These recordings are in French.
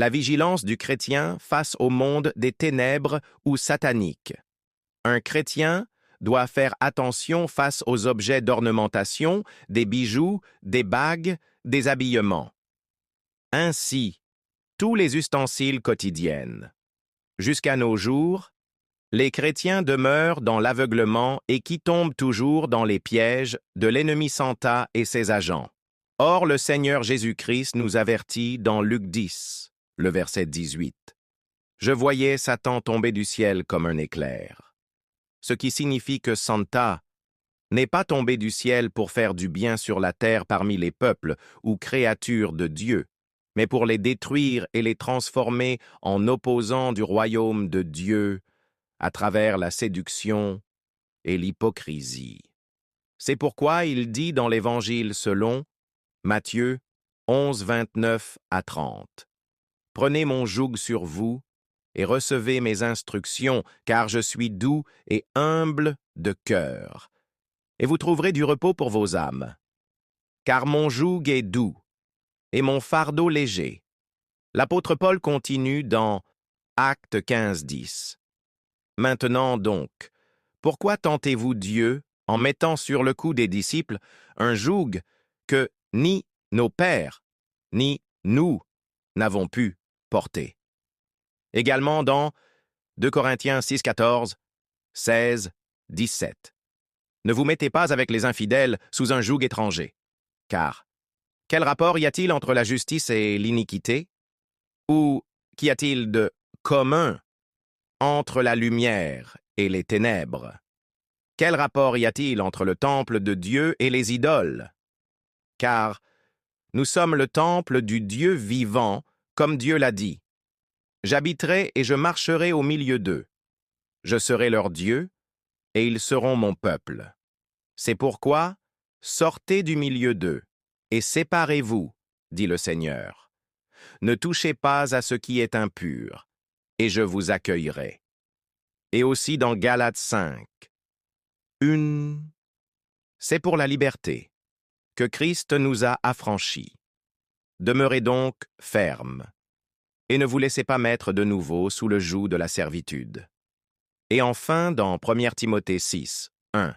La vigilance du chrétien face au monde des ténèbres ou sataniques. Un chrétien doit faire attention face aux objets d'ornementation, des bijoux, des bagues, des habillements. Ainsi, tous les ustensiles quotidiens. Jusqu'à nos jours, les chrétiens demeurent dans l'aveuglement et qui tombent toujours dans les pièges de l'ennemi Santa et ses agents. Or, le Seigneur Jésus-Christ nous avertit dans Luc 10, le verset 18. « Je voyais Satan tomber du ciel comme un éclair. » Ce qui signifie que Santa n'est pas tombé du ciel pour faire du bien sur la terre parmi les peuples ou créatures de Dieu, mais pour les détruire et les transformer en opposants du royaume de Dieu à travers la séduction et l'hypocrisie. C'est pourquoi il dit dans l'Évangile selon Matthieu 11, 29 à 30. « Prenez mon joug sur vous et recevez mes instructions, car je suis doux et humble de cœur, et vous trouverez du repos pour vos âmes. Car mon joug est doux et mon fardeau léger. » L'apôtre Paul continue dans Actes 15, 10. « Maintenant donc, pourquoi tentez-vous Dieu en mettant sur le cou des disciples un joug que ni nos pères, ni nous n'avons pu porter? » Également dans 2 Corinthiens 6, 14, 16, 17. « Ne vous mettez pas avec les infidèles sous un joug étranger. Car, quel rapport y a-t-il entre la justice et l'iniquité? Ou qu'y a-t-il de commun entre la lumière et les ténèbres? Quel rapport y a-t-il entre le temple de Dieu et les idoles? Car nous sommes le temple du Dieu vivant, comme Dieu l'a dit. J'habiterai et je marcherai au milieu d'eux. Je serai leur Dieu, et ils seront mon peuple. C'est pourquoi, sortez du milieu d'eux, et séparez-vous, dit le Seigneur. Ne touchez pas à ce qui est impur, et je vous accueillerai. » Et aussi dans Galates 5. C'est pour la liberté que Christ nous a affranchis. Demeurez donc fermes, et ne vous laissez pas mettre de nouveau sous le joug de la servitude. Et enfin, dans 1 Timothée 6, 1.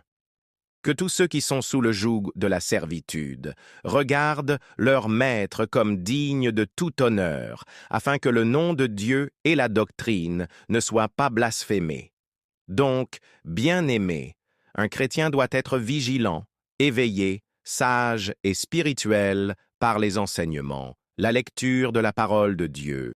Que tous ceux qui sont sous le joug de la servitude regardent leur maître comme digne de tout honneur, afin que le nom de Dieu et la doctrine ne soient pas blasphémés. Donc, bien-aimés, un chrétien doit être vigilant, éveillé, sage et spirituel par les enseignements, la lecture de la parole de Dieu,